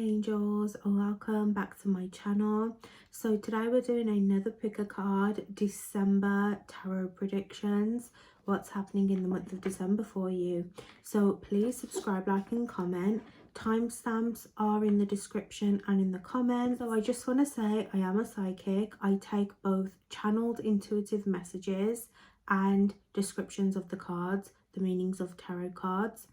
Angels, welcome back to my channel. So today we're doing another pick a card December tarot predictions. What's happening in the month of December for you. So please subscribe, like and comment. Timestamps are in the description and in the comments. So I just want to say I am a psychic. I take both channeled intuitive messages and descriptions of the cards, the meanings of tarot cards.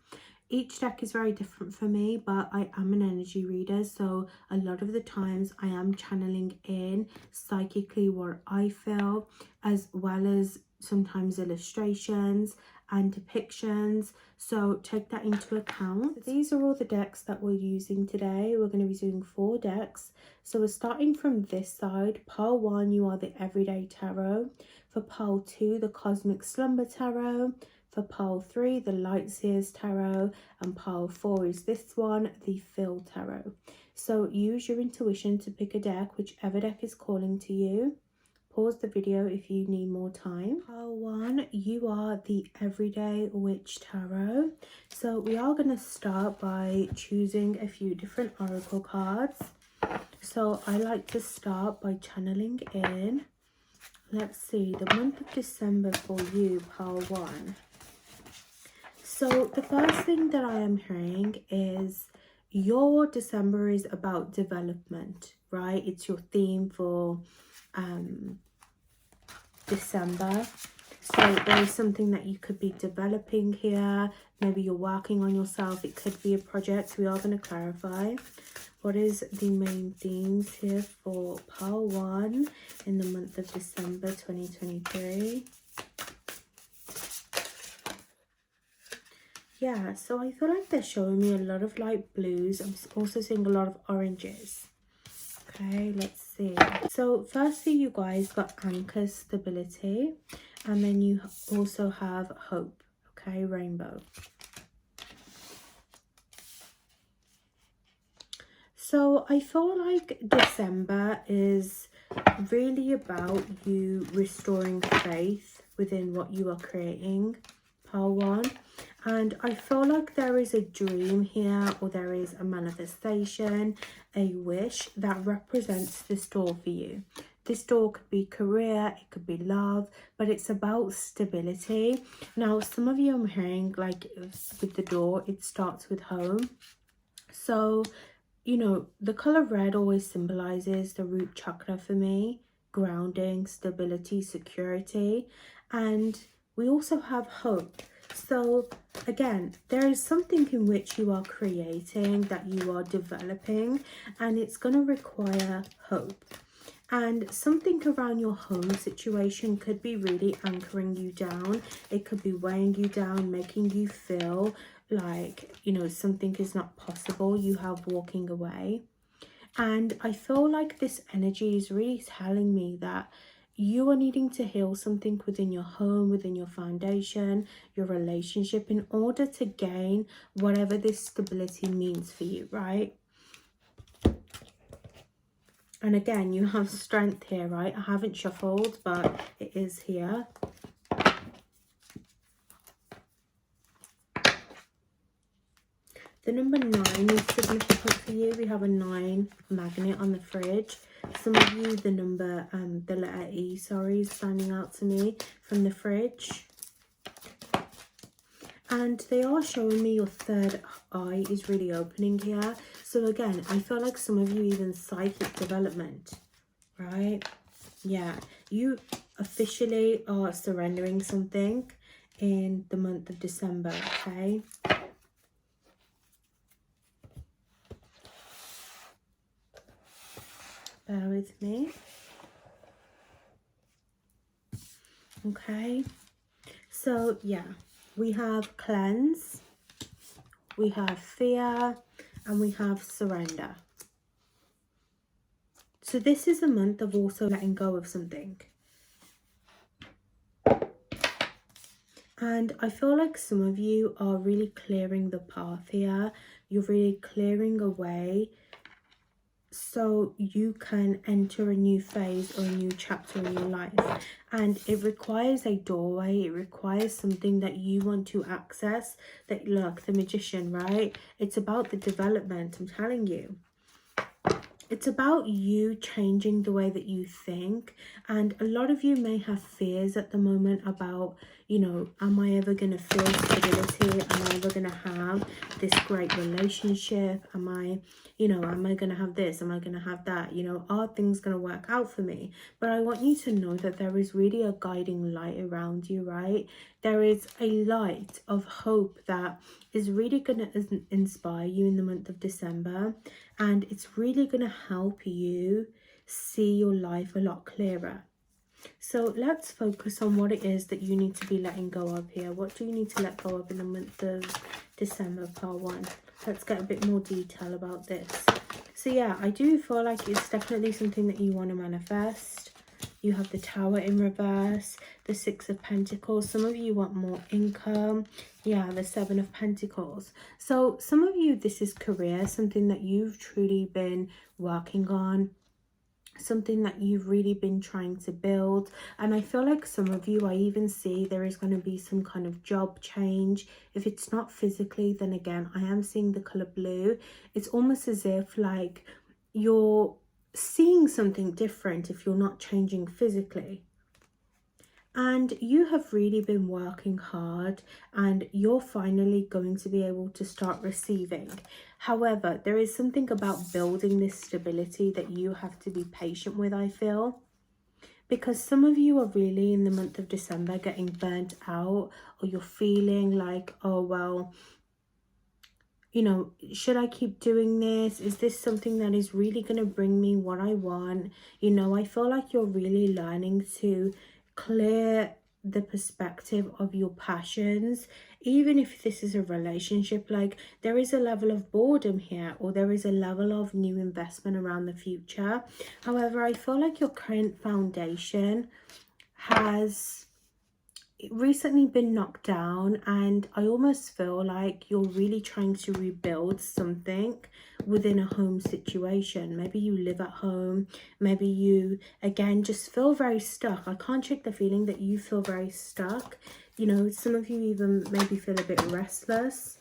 Each deck is very different for me, but I am an energy reader, so a lot of the times I am channeling in psychically what I feel, as well as sometimes illustrations and depictions, so take that into account. These are all the decks that we're using today. We're going to be doing 4 decks. So we're starting from this side. Pile 1, you are the Everyday Tarot. For pile 2, the Cosmic Slumber Tarot. For pile 3, the Lightseers Tarot, and pile 4 is this one, the Fill Tarot. So use your intuition to pick a deck, whichever deck is calling to you. Pause the video if you need more time. Pile 1, you are the Everyday Witch Tarot. So we are going to start by choosing a few different oracle cards. So I like to start by channeling in. Let's see, the month of December for you, pile 1. So the first thing that I am hearing is your December is about development, right? It's your theme for December. So there is something that you could be developing here. Maybe you're working on yourself. It could be a project. We are going to clarify. What is the main themes here for pile 1 in the month of December 2023? Yeah, so I feel like they're showing me a lot of light blues. I'm also seeing a lot of oranges. Okay, let's see. So firstly, you guys got anchor, stability, and then you also have hope. Okay, rainbow. So I feel like December is really about you restoring faith within what you are creating, pile 1. And I feel like there is a dream here, or there is a manifestation, a wish that represents this door for you. This door could be career, it could be love, but it's about stability. Now, some of you I'm hearing, like with the door, it starts with home. So, you know, the color red always symbolizes the root chakra for me, grounding, stability, security. And we also have hope. So again, there is something in which you are creating, that you are developing, and it's going to require hope. And something around your home situation could be really anchoring you down. It could be weighing you down, making you feel like, you know, something is not possible. You have walking away. And I feel like this energy is really telling me that you are needing to heal something within your home, within your foundation, your relationship, in order to gain whatever this stability means for you, right? And again, you have strength here, right? I haven't shuffled, but it is here. The number 9 is significant for you. We have a 9 magnet on the fridge. Some of you, the number, the letter E, sorry, is standing out to me from the fridge. And they are showing me your third eye is really opening here. So again, I feel like some of you even psychic development, right? Yeah, you officially are surrendering something in the month of December, okay? Bear with me. Okay, so yeah, we have cleanse, we have fear, and we have surrender. So this is a month of also letting go of something. And I feel like some of you are really clearing the path here. You're really clearing away so you can enter a new phase or a new chapter in your life. And it requires a doorway. It requires something that you want to access. That, look, the Magician, right? It's about the development, I'm telling you. It's about you changing the way that you think. And a lot of you may have fears at the moment about, you know, am I ever going to feel stability? Am I ever going to have this great relationship? Am I, you know, am I going to have this? Am I going to have that? You know, are things going to work out for me? But I want you to know that there is really a guiding light around you, right? There is a light of hope that is really going to inspire you in the month of December. And it's really going to help you see your life a lot clearer. So let's focus on what it is that you need to be letting go of here. What do you need to let go of in the month of December, part one? Let's get a bit more detail about this. So yeah, I do feel like it's definitely something that you want to manifest. You have the Tower in reverse, the Six of Pentacles. Some of you want more income. Yeah, the Seven of Pentacles. So some of you, this is career, something that you've truly been working on, something that you've really been trying to build. And I feel like some of you, I even see there is going to be some kind of job change. If it's not physically, then again, I am seeing the color blue. It's almost as if like you're seeing something different if you're not changing physically. And you have really been working hard and you're finally going to be able to start receiving. However, there is something about building this stability that you have to be patient with, I feel. Because some of you are really in the month of December getting burnt out, or you're feeling like, oh, well, you know, should I keep doing this? Is this something that is really going to bring me what I want? You know, I feel like you're really learning to clear the perspective of your passions. Even if this is a relationship, like there is a level of boredom here, or there is a level of new investment around the future. However, I feel like your current foundation has recently been knocked down, and I almost feel like you're really trying to rebuild something within a home situation. Maybe you live at home, maybe you again just feel very stuck. I can't shake the feeling that you feel very stuck. You know, some of you even maybe feel a bit restless.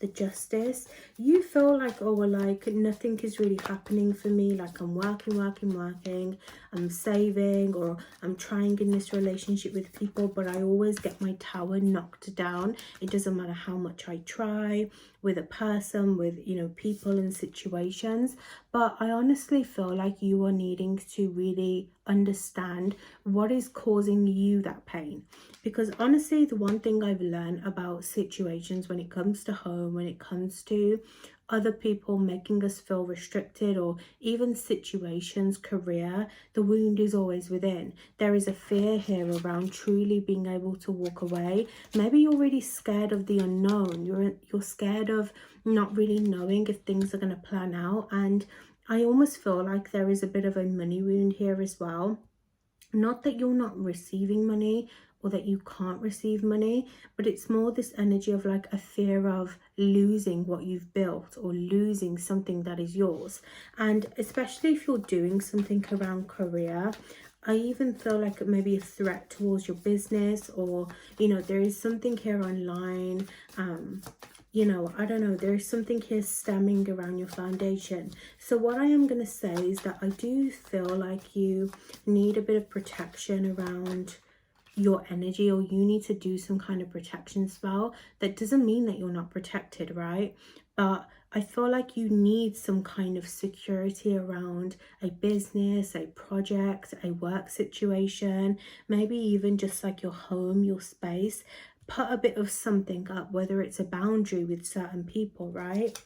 The Justice, you feel like, oh well, like nothing is really happening for me, like I'm working, I'm saving, or I'm trying in this relationship with people, but I always get my tower knocked down. It doesn't matter how much I try with a person, with, you know, people and situations. But I honestly feel like you are needing to really understand what is causing you that pain. Because honestly, the one thing I've learned about situations when it comes to home, when it comes to other people making us feel restricted, or even situations, career, the wound is always within. There is a fear here around truly being able to walk away. Maybe you're really scared of the unknown. You're scared of not really knowing if things are going to plan out. And I almost feel like there is a bit of a money wound here as well. Not that you're not receiving money or that you can't receive money, but it's more this energy of like a fear of losing what you've built, or losing something that is yours. And especially if you're doing something around career, I even feel like maybe a threat towards your business, or, you know, there is something here online. You know, I don't know, there is something here stemming around your foundation. So what I am going to say is that I do feel like you need a bit of protection around your energy, or you need to do some kind of protection spell. That doesn't mean that you're not protected, right? But I feel like you need some kind of security around a business, a project, a work situation, maybe even just like your home, your space. Put a bit of something up, whether it's a boundary with certain people, right?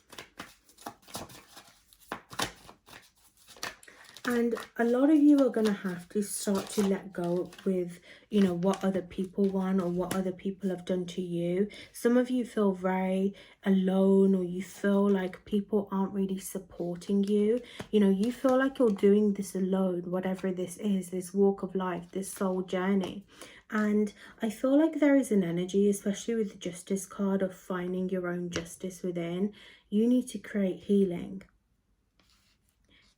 And a lot of you are going to have to start to let go with, you know, what other people want, or what other people have done to you. Some of you feel very alone, or you feel like people aren't really supporting you. You know, you feel like you're doing this alone, whatever this is, this walk of life, this soul journey. And I feel like there is an energy, especially with the Justice card, of finding your own justice within. You need to create healing.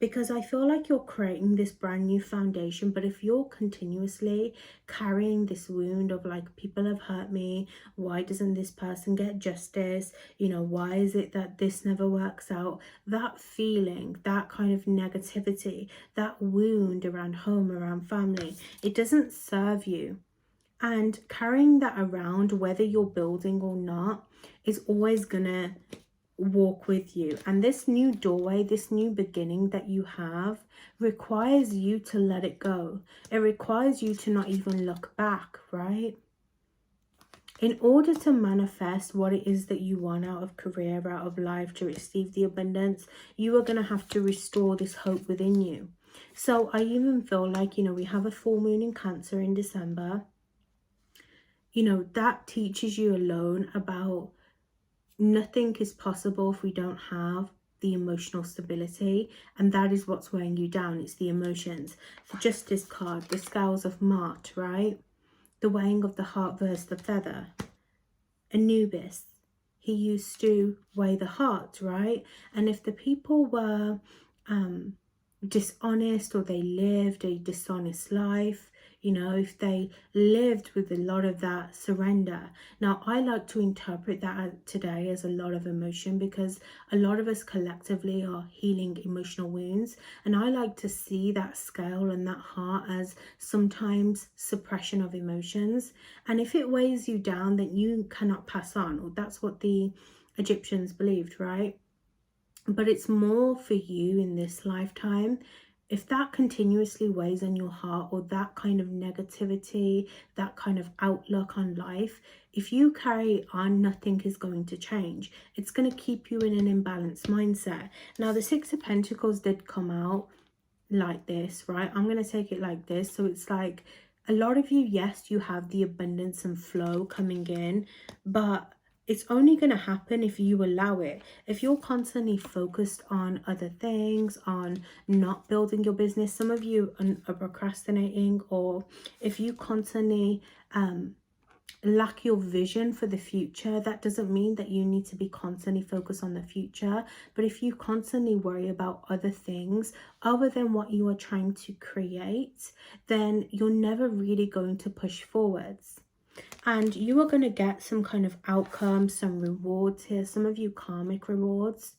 because I feel like you're creating this brand new foundation. But if you're continuously carrying this wound of like, people have hurt me, why doesn't this person get justice, you know, why is it that this never works out, that feeling, that kind of negativity, that wound around home, around family, it doesn't serve you. And carrying that around, whether you're building or not, is always gonna walk with you. And this new doorway, this new beginning that you have, requires you to let it go. It requires you to not even look back, right? In order to manifest what it is that you want out of career, out of life, to receive the abundance, you are going to have to restore this hope within you. So I even feel like, you know, we have a full moon in Cancer in December. You know, that teaches you alone about nothing is possible if we don't have the emotional stability, and that is what's weighing you down. It's the emotions. The Justice card, the Scales of Mart, right? The weighing of the heart versus the feather. Anubis, he used to weigh the heart, right? And if the people were dishonest, or they lived a dishonest life, you know, if they lived with a lot of that surrender. Now, I like to interpret that today as a lot of emotion, because a lot of us collectively are healing emotional wounds. And I like to see that scale and that heart as sometimes suppression of emotions. And if it weighs you down, then you cannot pass on. Or that's what the Egyptians believed, right? But it's more for you in this lifetime. If that continuously weighs on your heart, or that kind of negativity, that kind of outlook on life, if you carry on, nothing is going to change. It's going to keep you in an imbalanced mindset. Now, the Six of Pentacles did come out like this, right? I'm going to take it like this. So it's like, a lot of you, yes, you have the abundance and flow coming in, but it's only going to happen if you allow it. If you're constantly focused on other things, on not building your business, some of you are procrastinating, or if you constantly lack your vision for the future, that doesn't mean that you need to be constantly focused on the future. But if you constantly worry about other things other than what you are trying to create, then you're never really going to push forwards. And you are going to get some kind of outcome, some rewards here, some of you karmic rewards.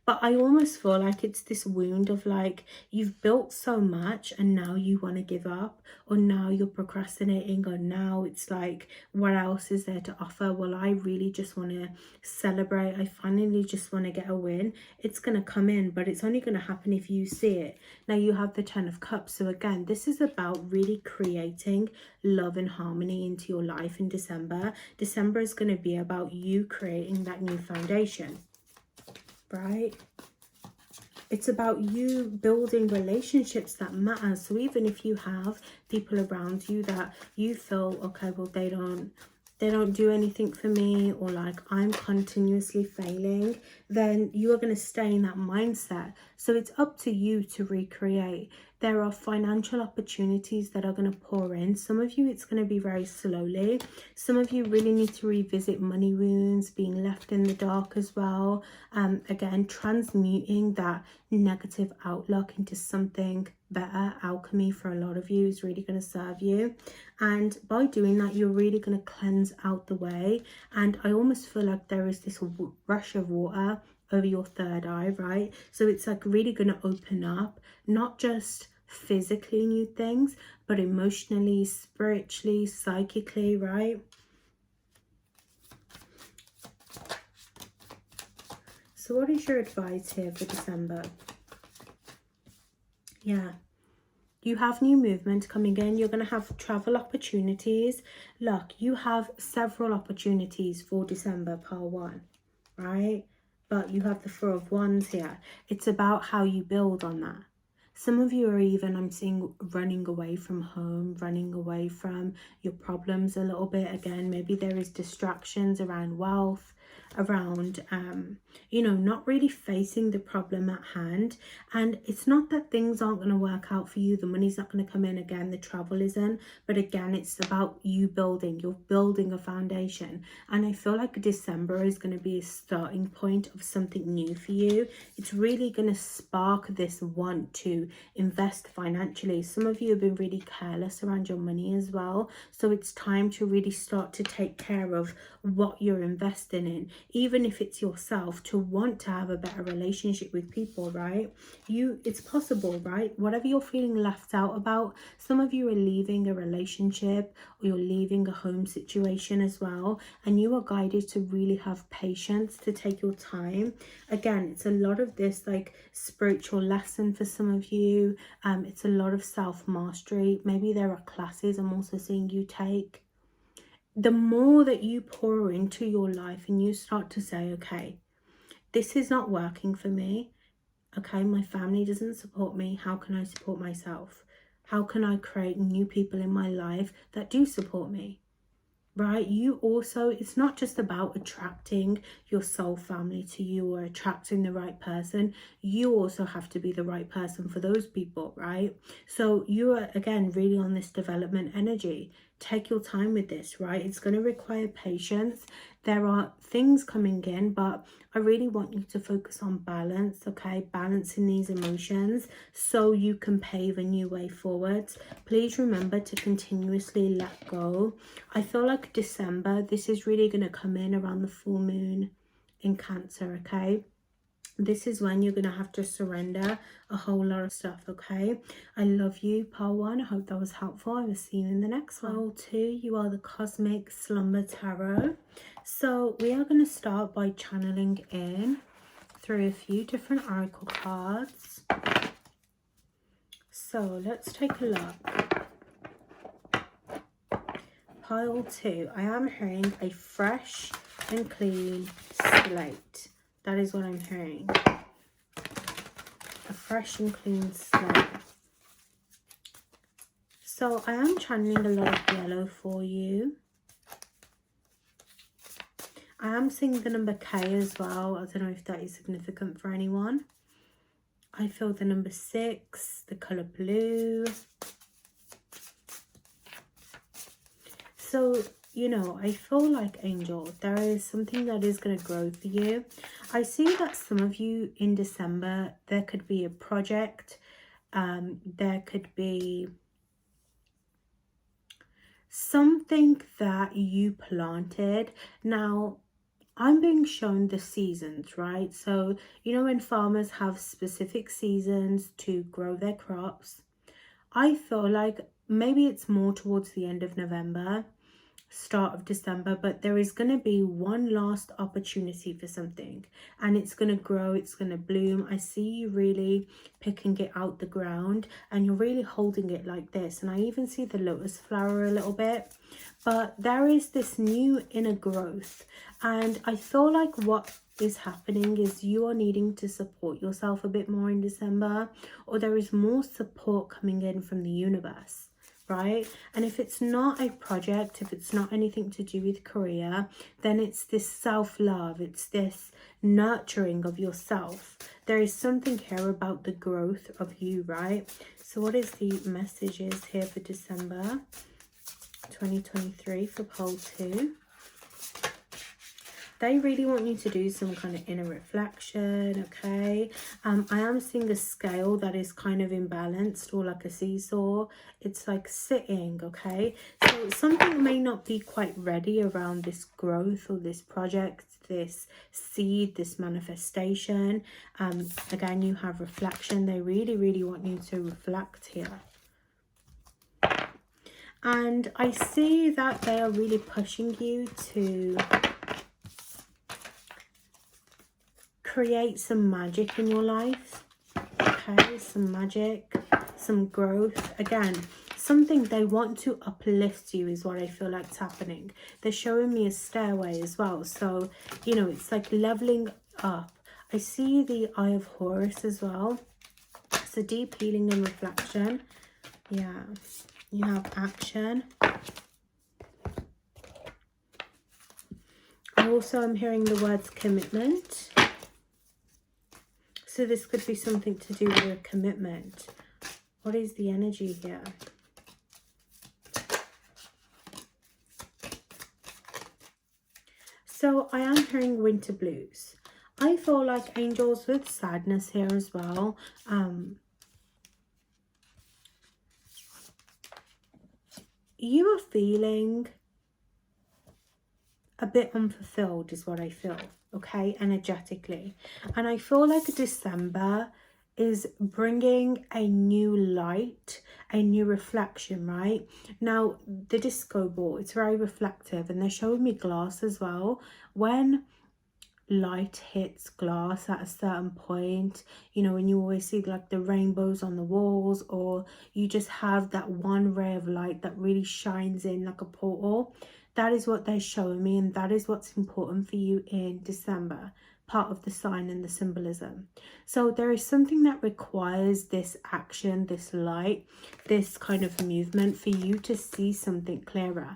But I almost feel like it's this wound of like, you've built so much and now you want to give up, or now you're procrastinating, or now it's like, what else is there to offer? Well, I really just want to celebrate. I finally just want to get a win. It's going to come in, but it's only going to happen if you see it. Now you have the Ten of Cups. So again, this is about really creating love and harmony into your life in December. December is going to be about you creating that new foundation. Right? It's about you building relationships that matter. So even if you have people around you that you feel, okay, well, they don't do anything for me, or like I'm continuously failing, then you are going to stay in that mindset. So it's up to you to recreate. There are financial opportunities that are going to pour in. Some of you, it's going to be very slowly. Some of you really need to revisit money wounds, being left in the dark as well. Again, transmuting that negative outlook into something better. Alchemy for a lot of you is really going to serve you. And by doing that, you're really going to cleanse out the way. And I almost feel like there is this rush of water over your third eye, right? So it's like really going to open up, not just physically new things, but emotionally, spiritually, psychically, right? So what is your advice here for December? Yeah. You have new movement coming in. You're going to have travel opportunities. Look, you have several opportunities for December, pile one, right? But you have the Four of Wands here. It's about how you build on that. Some of you are even, I'm seeing, running away from home, running away from your problems a little bit. Again, maybe there is distractions around wealth. around you know, not really facing the problem at hand. And it's not that things aren't going to work out for you, the money's not going to come in, again the travel isn't, but again it's about you're building a foundation. And I feel like December is going to be a starting point of something new for you. It's really going to spark this want to invest financially. Some of you have been really careless around your money as well, so it's time to really start to take care of what you're investing in, even if it's yourself, to want to have a better relationship with people, right? It's possible, right? Whatever you're feeling left out about, some of you are leaving a relationship or you're leaving a home situation as well, and you are guided to really have patience, to take your time. Again, it's a lot of this like spiritual lesson for some of you. It's a lot of self-mastery. Maybe there are classes I'm also seeing you take. The more that you pour into your life and you start to say, okay, this is not working for me. Okay, my family doesn't support me. How can I support myself? How can I create new people in my life that do support me? Right? You also, it's not just about attracting your soul family to you or attracting the right person. You also have to be the right person for those people, right? So you are, again, really on this development energy. Take your time with this, right? It's going to require patience. There are things coming in, but I really want you to focus on balance, okay? Balancing these emotions so you can pave a new way forward. Please remember to continuously let go. I feel like December, this is really going to come in around the full moon in Cancer, okay? This is when you're going to have to surrender a whole lot of stuff, okay? I love you, Pile 1. I hope that was helpful. I will see you in the next one. Pile 2, you are the Cosmic Slumber Tarot. So we are going to start by channeling in through a few different oracle cards. So let's take a look. Pile 2, I am hearing a fresh and clean slate. That is what I'm hearing. A fresh and clean slate. So I am channeling a lot of yellow for you. I am seeing the number K as well. I don't know if that is significant for anyone. I feel the number 6, the colour blue. So, you know, I feel like, Angel, there is something that is going to grow for you. I see that some of you in December, there could be a project. There could be something that you planted. Now, I'm being shown the seasons, right? So, you know, when farmers have specific seasons to grow their crops, I feel like maybe it's more towards the end of November, start of December, but there is going to be one last opportunity for something, and it's going to grow, it's going to bloom. I see you really picking it out the ground, and you're really holding it like this, and I even see the lotus flower a little bit. But there is this new inner growth, and I feel like what is happening is you are needing to support yourself a bit more in December, or there is more support coming in from the universe, right? And if it's not a project, if it's not anything to do with career, then it's this self-love, it's this nurturing of yourself. There is something here about the growth of you, right? So what is the messages here for December 2023 for pole 2? They really want you to do some kind of inner reflection, okay? I am seeing a scale that is kind of imbalanced, or like a seesaw. It's like sitting, okay? So something may not be quite ready around this growth or this project, this seed, this manifestation. Again, you have reflection. They really, really want you to reflect here. And I see that they are really pushing you to create some magic in your life, okay? Some magic, some growth. Again, something they want to uplift you is what I feel like is happening. They're showing me a stairway as well, so you know, it's like leveling up. I see the Eye of Horus as well. It's a deep healing and reflection. Yeah, you have action. I I also am hearing the words commitment. So this could be something to do with a commitment. What is the energy here? So I am hearing winter blues. I feel like angels with sadness here as well. You are feeling a bit unfulfilled is what I feel, okay, energetically. And I feel like December is bringing a new light, a new reflection, right? Now, the disco ball, it's very reflective, and they're showing me glass as well. When light hits glass at a certain point, you know, when you always see like the rainbows on the walls, or you just have that one ray of light that really shines in like a portal, that is what they're showing me, and that is what's important for you in December, part of the sign and the symbolism. So there is something that requires this action, this light, this kind of movement for you to see something clearer.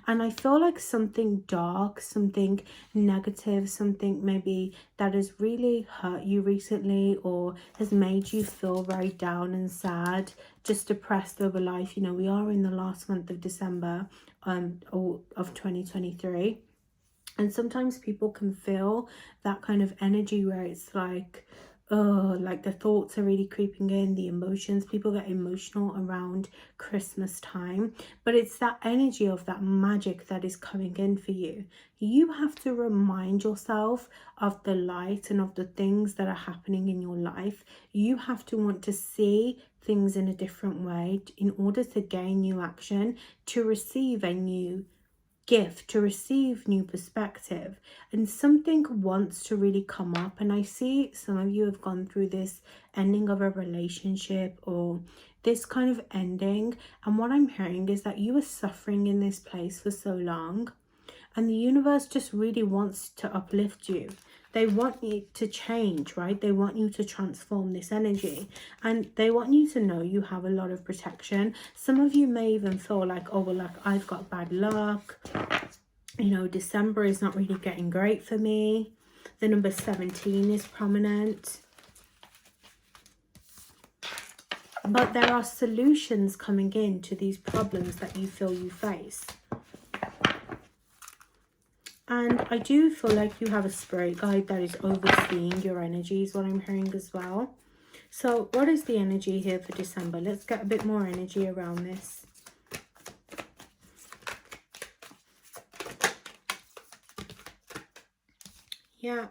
And I feel like something dark, something negative, something maybe that has really hurt you recently or has made you feel very down and sad, just depressed over life. You know, we are in the last month of December of 2023. And sometimes people can feel that kind of energy where it's like, oh, like the thoughts are really creeping in, the emotions. People get emotional around Christmas time, but it's that energy of that magic that is coming in for you. You have to remind yourself of the light and of the things that are happening in your life. You have to want to see things in a different way in order to gain new action, to receive a new gift, to receive new perspective. And something wants to really come up, and I see some of you have gone through this ending of a relationship or this kind of ending, and what I'm hearing is that you were suffering in this place for so long, and the universe just really wants to uplift you. They want you to change, right? They want you to transform this energy, and they want you to know you have a lot of protection. Some of you may even feel like, oh, well, like I've got bad luck. You know, December is not really getting great for me. The number 17 is prominent. But there are solutions coming in to these problems that you feel you face. And I do feel like you have a spirit guide that is overseeing your energy is what I'm hearing as well. So what is the energy here for December? Let's get a bit more energy around this. Yeah.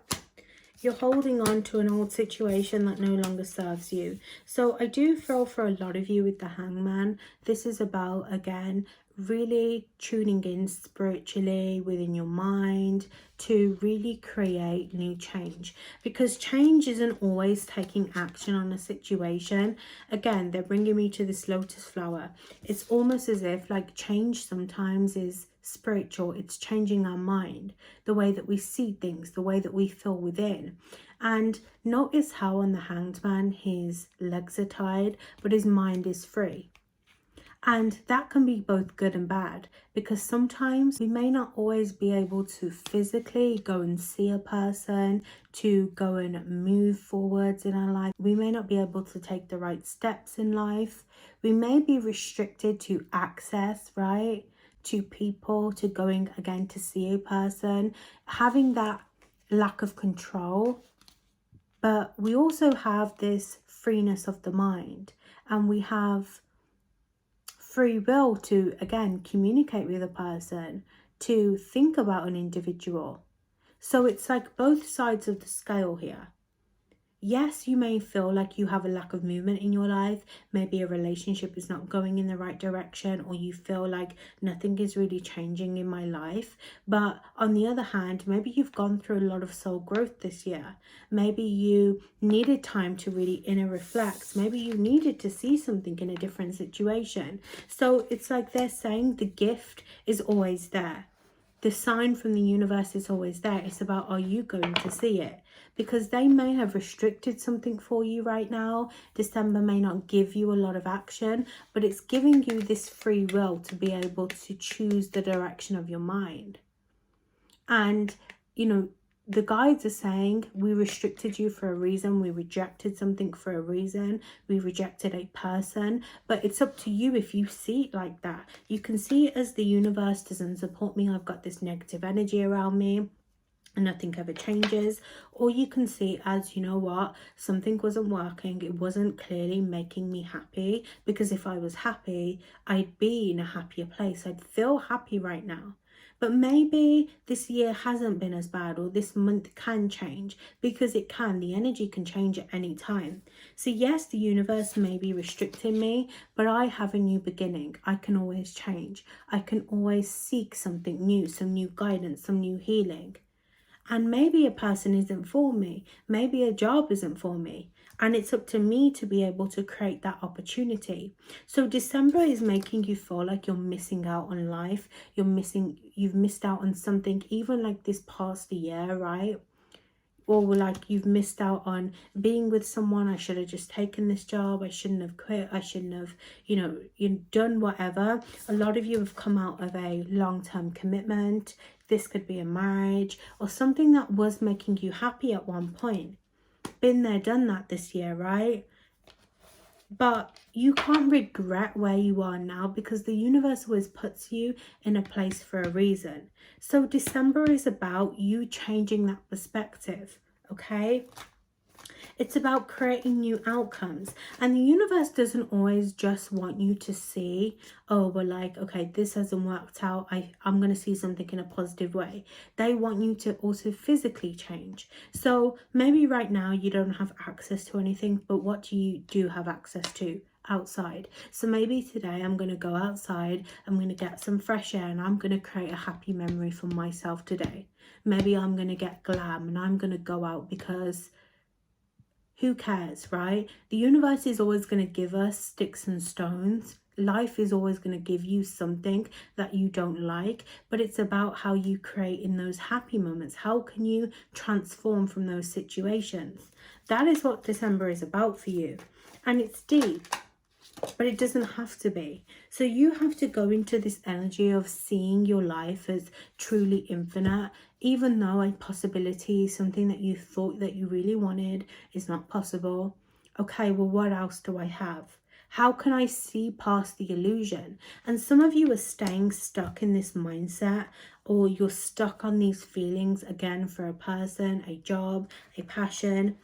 You're holding on to an old situation that no longer serves you. So I do feel for a lot of you with the Hangman, this is about, again, really tuning in spiritually within your mind to really create new change, because change isn't always taking action on a situation. Again, they're bringing me to this lotus flower. It's almost as if like change sometimes is spiritual. It's changing our mind, the way that we see things, the way that we feel within. And notice how on the Hanged Man his legs are tied but his mind is free. And that can be both good and bad, because sometimes we may not always be able to physically go and see a person, to go and move forwards in our life. We may not be able to take the right steps in life. We may be restricted to access, right, to people, to going again to see a person, having that lack of control. But we also have this freeness of the mind, and we have free will to, again, communicate with a person, to think about an individual. So it's like both sides of the scale here. Yes, you may feel like you have a lack of movement in your life. Maybe a relationship is not going in the right direction, or you feel like nothing is really changing in my life. But on the other hand, maybe you've gone through a lot of soul growth this year. Maybe you needed time to really inner reflect. Maybe you needed to see something in a different situation. So it's like they're saying the gift is always there. The sign from the universe is always there. It's about, are you going to see it? Because they may have restricted something for you right now. December may not give you a lot of action, but it's giving you this free will to be able to choose the direction of your mind. And you know, the guides are saying we restricted you for a reason, we rejected something for a reason, we rejected a person. But it's up to you if you see it like that. You can see it as the universe doesn't support me, I've got this negative energy around me and nothing ever changes. Or you can see it as, you know what, something wasn't working, it wasn't clearly making me happy, because if I was happy, I'd be in a happier place, I'd feel happy right now. But maybe this year hasn't been as bad, or this month can change, because it can. The energy can change at any time. So yes, the universe may be restricting me, but I have a new beginning. I can always change. I can always seek something new, some new guidance, some new healing. And maybe a person isn't for me. Maybe a job isn't for me. And it's up to me to be able to create that opportunity. So December is making you feel like you're missing out on life. You've missed out on something, even like this past year, right? Or like you've missed out on being with someone. I should have just taken this job. I shouldn't have quit. I shouldn't have, you've done whatever. A lot of you have come out of a long-term commitment. This could be a marriage or something that was making you happy at one point. Been there, done that this year, right? But you can't regret where you are now, because the universe always puts you in a place for a reason. So December is about you changing that perspective, okay? It's about creating new outcomes. And the universe doesn't always just want you to see, oh, well, like, okay, this hasn't worked out, I'm going to see something in a positive way. They want you to also physically change. So maybe right now you don't have access to anything, but what do have access to? Outside. So maybe today I'm going to go outside, I'm going to get some fresh air, and I'm going to create a happy memory for myself today. Maybe I'm going to get glam and I'm going to go out, because who cares, right? The universe is always going to give us sticks and stones. Life is always going to give you something that you don't like, but it's about how you create in those happy moments. How can you transform from those situations? That is what December is about for you. And it's deep, but it doesn't have to be. So you have to go into this energy of seeing your life as truly infinite, even though a possibility, something that you thought that you really wanted, is not possible. Okay, well, what else do I have? How can I see past the illusion? And some of you are staying stuck in this mindset, or you're stuck on these feelings again for a person, a job, a passion.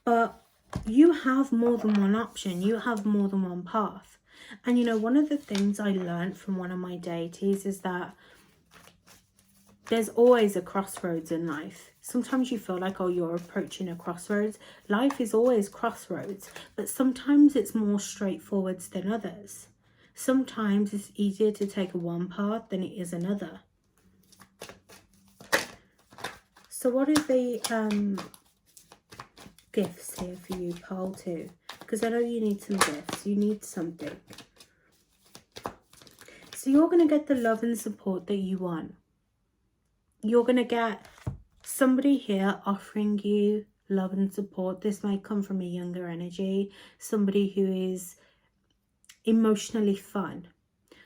But you have more than one option. You have more than one path. And one of the things I learned from one of my deities is that there's always a crossroads in life. Sometimes you feel like, oh, you're approaching a crossroads. Life is always crossroads, but sometimes it's more straightforward than others. Sometimes it's easier to take one path than it is another. So what are the gifts here for you, pile 2? Because I know you need some gifts. You need something. So you're going to get the love and support that you want. You're going to get somebody here offering you love and support. This might come from a younger energy, somebody who is emotionally fun.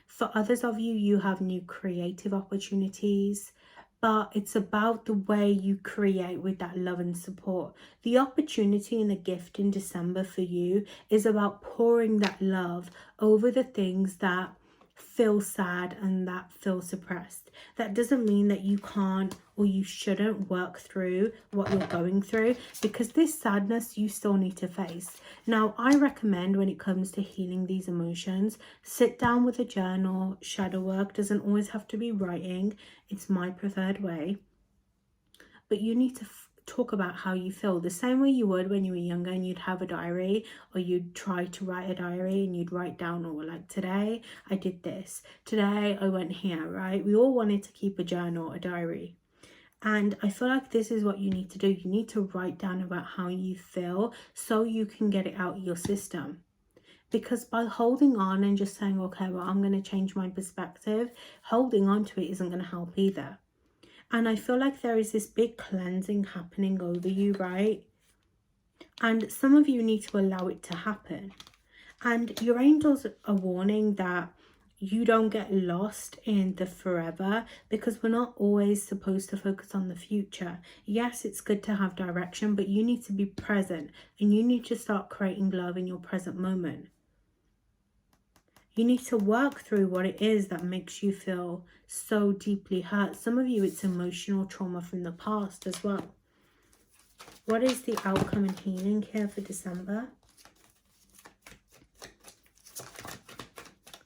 For others of you, you have new creative opportunities, but it's about the way you create with that love and support. The opportunity and the gift in December for you is about pouring that love over the things that feel sad and that feel suppressed. That doesn't mean that you can't or you shouldn't work through what you're going through, because this sadness you still need to face. Now, I recommend when it comes to healing these emotions, sit down with a journal. Shadow work doesn't always have to be writing. It's my preferred way. But you need to talk about how you feel the same way you would when you were younger and you'd have a diary, or you'd try to write a diary and you'd write down, or like, today I did this, today I went here, right? We all wanted to keep a journal, a diary. And I feel like this is what you need to do. You need to write down about how you feel so you can get it out of your system. Because by holding on and just saying, okay, well, I'm going to change my perspective, holding on to it isn't going to help either. And I feel like there is this big cleansing happening over you, right? And some of you need to allow it to happen. And your angels are warning that you don't get lost in the forever, because we're not always supposed to focus on the future. Yes, it's good to have direction, but you need to be present and you need to start creating love in your present moment. You need to work through what it is that makes you feel so deeply hurt. Some of you, it's emotional trauma from the past as well. What is the outcome and healing here for December?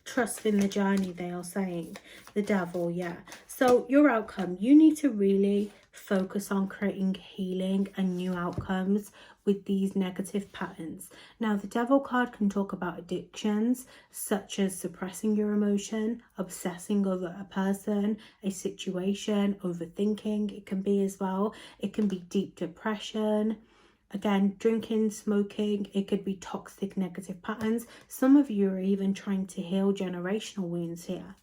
Trust in the journey, they are saying. The devil, yeah. So your outcome, you need to really focus on creating healing and new outcomes with these negative patterns. Now, the devil card can talk about addictions, such as suppressing your emotion, obsessing over a person, a situation, overthinking. It can be as well. It can be deep depression. Again, drinking, smoking, it could be toxic negative patterns. Some of you are even trying to heal generational wounds here.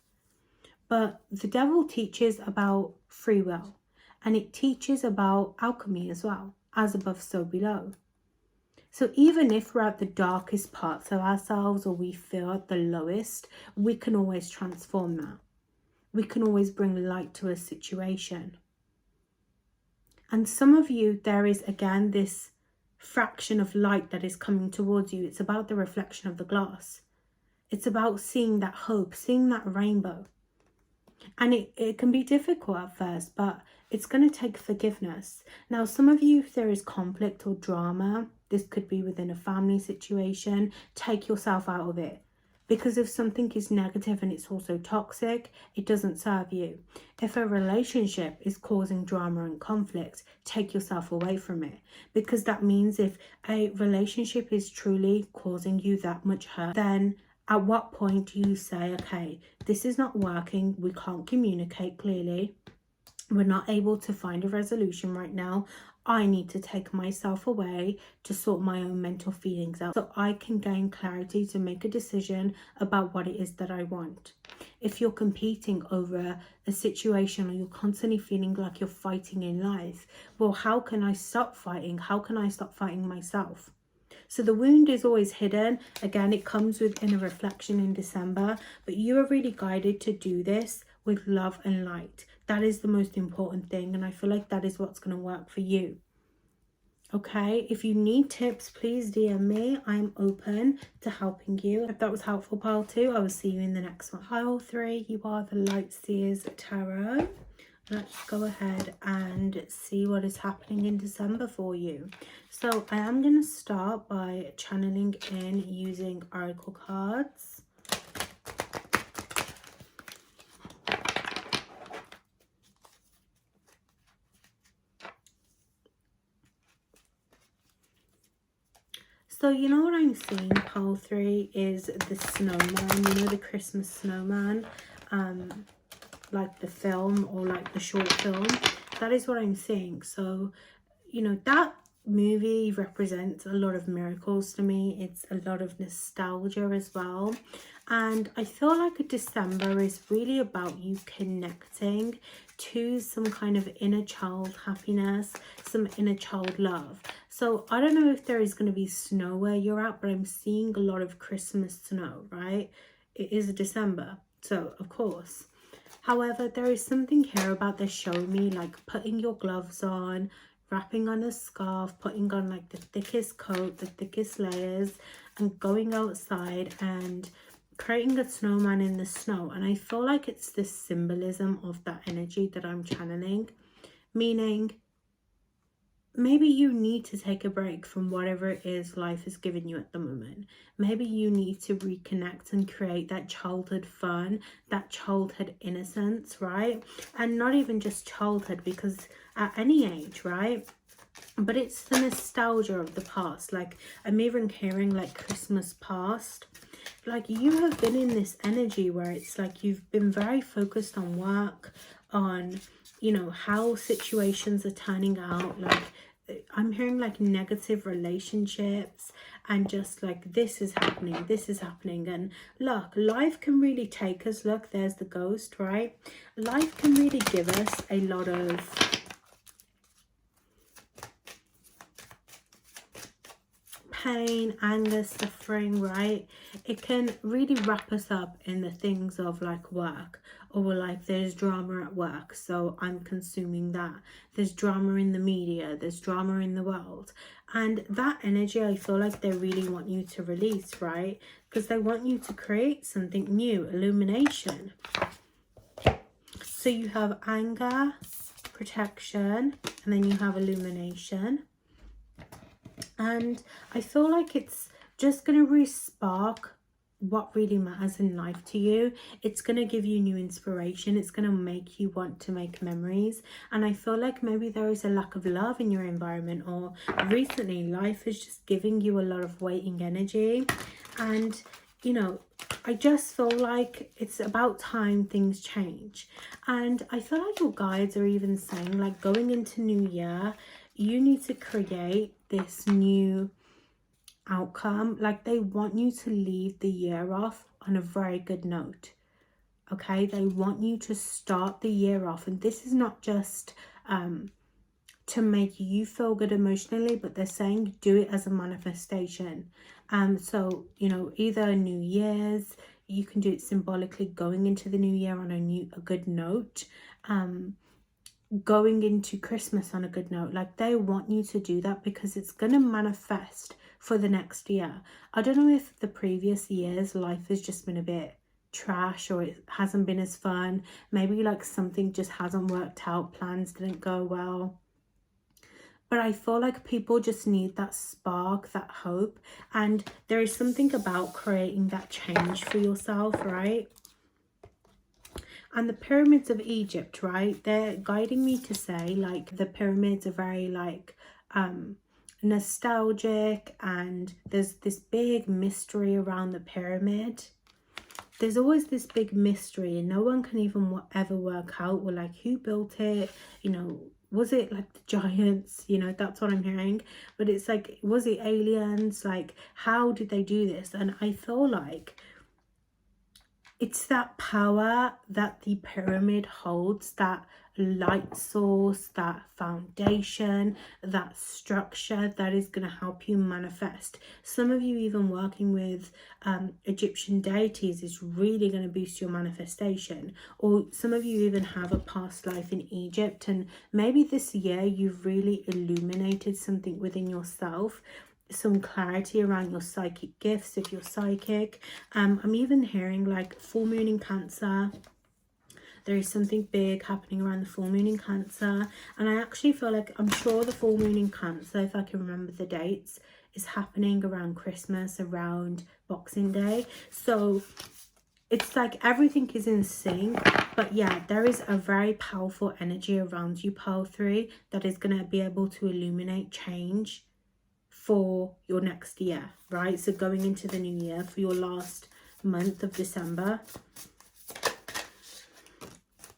But the devil teaches about free will, and it teaches about alchemy as well, as above, so below. So even if we're at the darkest parts of ourselves, or we feel at the lowest, we can always transform that. We can always bring light to a situation. And some of you, there is again this fraction of light that is coming towards you. It's about the reflection of the glass. It's about seeing that hope, seeing that rainbow. And it can be difficult at first, but it's going to take forgiveness. Now, some of you, if there is conflict or drama, this could be within a family situation, take yourself out of it. Because if something is negative and it's also toxic, it doesn't serve you. If a relationship is causing drama and conflict, take yourself away from it. Because that means if a relationship is truly causing you that much hurt, then at what point do you say, okay, this is not working, we can't communicate clearly, we're not able to find a resolution right now, I need to take myself away to sort my own mental feelings out so I can gain clarity to make a decision about what it is that I want. If you're competing over a situation, or you're constantly feeling like you're fighting in life, well, how can I stop fighting? How can I stop fighting myself? So the wound is always hidden. Again, it comes with inner reflection in December, but you are really guided to do this with love and light. That is the most important thing, and I feel like that is what's going to work for you. Okay, if you need tips, please DM me. I'm open to helping you. If that was helpful, pile 2, I will see you in the next one. Pile 3, you are the Light Seers Tarot. Let's go ahead and see what is happening in December for you. So I am going to start by channeling in using oracle cards. So you know what I'm seeing, pile 3, is the snowman. You know, the Christmas snowman, like the film or like the short film. That is what I'm seeing. So, you know, that movie represents a lot of miracles to me. It's a lot of nostalgia as well. And I feel like December is really about you connecting to some kind of inner child happiness, some inner child love. So I don't know if there is going to be snow where you're at, but I'm seeing a lot of Christmas snow, right? It is December, so of course. However, there is something here about this showing me like putting your gloves on, wrapping on a scarf, putting on like the thickest coat, the thickest layers, and going outside and creating a snowman in the snow. And I feel like it's this symbolism of that energy that I'm channeling, meaning maybe you need to take a break from whatever it is life has given you at the moment. Maybe you need to reconnect and create that childhood fun, that childhood innocence, right? And not even just childhood, because at any age, right? But it's the nostalgia of the past. Like, I'm even hearing like Christmas past. Like, you have been in this energy where it's like you've been very focused on work, on, you know, how situations are turning out. Like, I'm hearing like negative relationships and just like this is happening. And look, life can really take us. Look, there's the ghost, right? Life can really give us a lot of pain, anger, suffering, right? It can really wrap us up in the things of like work, or like there's drama at work, so I'm consuming that. There's drama in the media, there's drama in the world, and that energy, I feel like they really want you to release, right? Because they want you to create something new, illumination. So you have anger, protection, and then you have illumination. And I feel like it's just going to re-spark what really matters in life to you. It's going to give you new inspiration. It's going to make you want to make memories. And I feel like maybe there is a lack of love in your environment, or recently life is just giving you a lot of waiting energy. And you know, I just feel like it's about time things change. And I feel like your guides are even saying, like, going into new year, you need to create this new outcome. Like, they want you to leave the year off on a very good note. Okay, they want you to start the year off, and this is not just to make you feel good emotionally, but they're saying do it as a manifestation. So you know, either New Year's, you can do it symbolically, going into the new year on a good note, going into Christmas on a good note. Like, they want you to do that because it's going to manifest for the next year. I don't know if the previous years life has just been a bit trash, or it hasn't been as fun. Maybe like something just hasn't worked out, plans didn't go well. But I feel like people just need that spark, that hope. And there is something about creating that change for yourself, right? And the pyramids of Egypt, right? They're guiding me to say, like, the pyramids are very like nostalgic, and there's this big mystery around the pyramid. There's always this big mystery, and no one can even ever work out, well, like, who built it, you know. Was it like the giants? You know, that's what I'm hearing. But it's like, was it aliens? Like, how did they do this? And I feel like it's that power that the pyramid holds, that light source, that foundation, that structure that is going to help you manifest. Some of you even working with Egyptian deities is really going to boost your manifestation. Or some of you even have a past life in Egypt, and maybe this year you've really illuminated something within yourself, some clarity around your psychic gifts if you're psychic. I'm even hearing like full moon in Cancer. There is something big happening around the full moon in Cancer, and I actually feel like, I'm sure the full moon in Cancer, if I can remember the dates, is happening around Christmas, around Boxing Day. So it's like everything is in sync. But yeah, there is a very powerful energy around you, Pile 3, that is going to be able to illuminate change for your next year, right? So going into the new year, for your last month of December.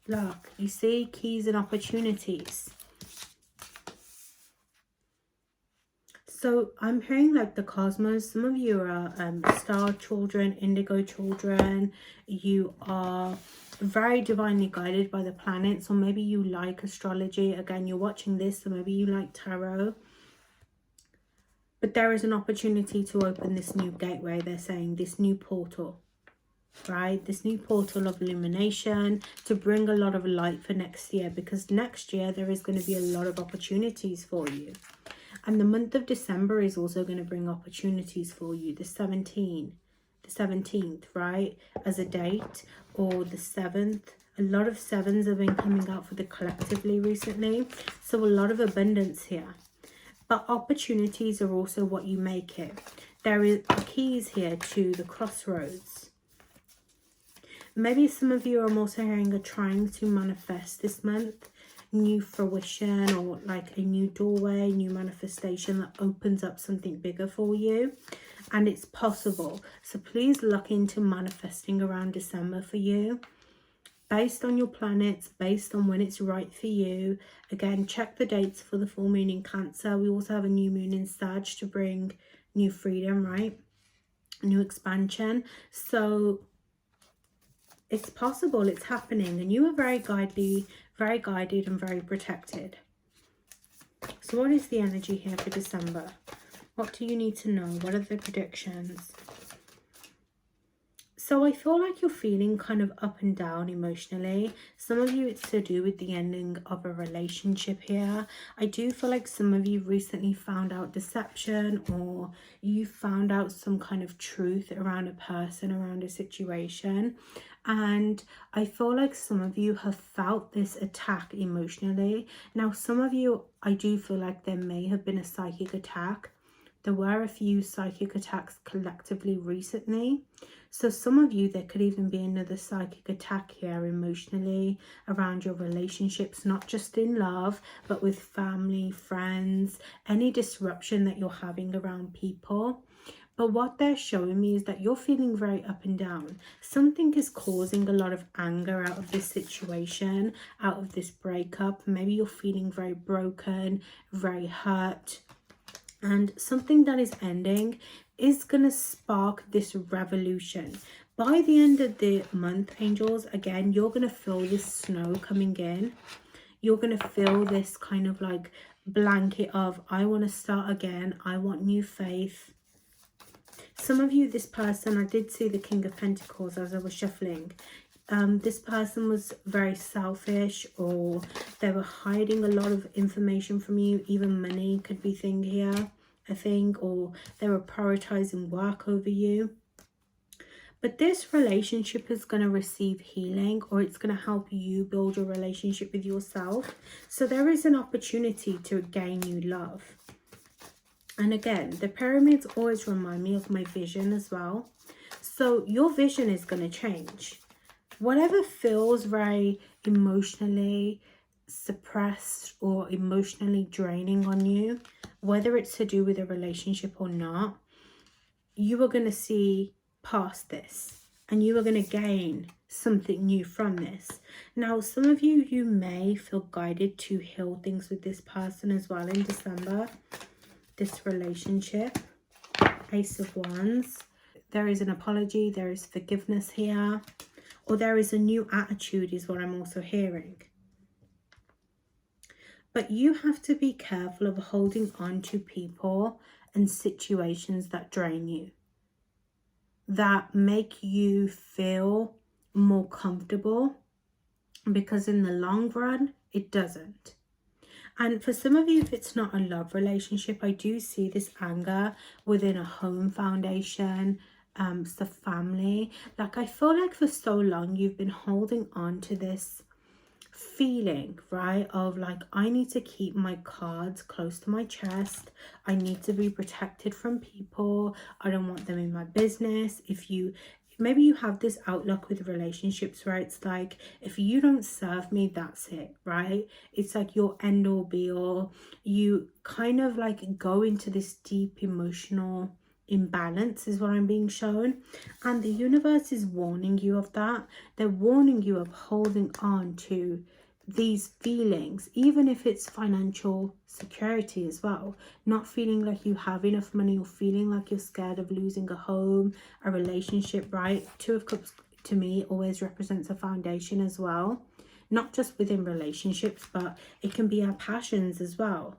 Look, you see, keys and opportunities. So I'm hearing like the cosmos. Some of you are star children, indigo children. You are very divinely guided by the planets, or maybe you like astrology. Again, you're watching this, so maybe you like tarot. But there is an opportunity to open this new gateway, they're saying, this new portal, right? This new portal of illumination to bring a lot of light for next year, because next year there is going to be a lot of opportunities for you. And the month of December is also going to bring opportunities for you. The 17th, right? As a date, or the 7th. A lot of 7s have been coming out for the collectively recently. So a lot of abundance here. But opportunities are also what you make it. There is keys here to the crossroads. Maybe some of you are also hearing are trying to manifest this month new fruition, or like a new doorway, new manifestation that opens up something bigger for you. And it's possible. So please look into manifesting around December for you, based on your planets, based on when it's right for you. Again, check the dates for the full moon in Cancer. We also have a new moon in Sag to bring new freedom, right? New expansion. So it's possible, it's happening, and you are very guided and very protected. So what is the energy here for December? What do you need to know? What are the predictions? So I feel like you're feeling kind of up and down emotionally. Some of you, it's to do with the ending of a relationship here. I do feel like some of you recently found out deception, or you found out some kind of truth around a person, around a situation. And I feel like some of you have felt this attack emotionally. Now, some of you, I do feel like there may have been a psychic attack. There were a few psychic attacks collectively recently. So some of you, there could even be another psychic attack here emotionally around your relationships, not just in love, but with family, friends, any disruption that you're having around people. But what they're showing me is that you're feeling very up and down. Something is causing a lot of anger out of this situation, out of this breakup. Maybe you're feeling very broken, very hurt. And something that is ending is going to spark this revolution. By the end of the month, angels, again, you're going to feel this snow coming in. You're going to feel this kind of like blanket of, I want to start again. I want new faith. Some of you, this person, I did see the King of Pentacles as I was shuffling. This person was very selfish, or they were hiding a lot of information from you. Even money could be thing here, I think, or they were prioritizing work over you. But this relationship is going to receive healing, or it's going to help you build your relationship with yourself. So there is an opportunity to gain new love. And again, the pyramids always remind me of my vision as well. So your vision is going to change. Whatever feels very emotionally suppressed or emotionally draining on you, whether it's to do with a relationship or not, you are going to see past this and you are going to gain something new from this. Now, some of you, you may feel guided to heal things with this person as well in December. This relationship, Ace of Wands. There is an apology, there is forgiveness here. Or there is a new attitude is what I'm also hearing. But you have to be careful of holding on to people and situations that drain you, that make you feel more comfortable, because in the long run, it doesn't. And for some of you, if it's not a love relationship, I do see this anger within a home foundation, the family. Like, I feel like for so long you've been holding on to this feeling, right, of like, I need to keep my cards close to my chest. I need to be protected from people. I don't want them in my business. Maybe you have this outlook with relationships where it's like, if you don't serve me, that's it, right? It's like your end all be all. You kind of like go into this deep emotional imbalance is what I'm being shown. And the universe is warning you of that. They're warning you of holding on to these feelings, even if it's financial security as well, not feeling like you have enough money, or feeling like you're scared of losing a home, a relationship, right? Two of Cups to me always represents a foundation as well, not just within relationships, but it can be our passions as well,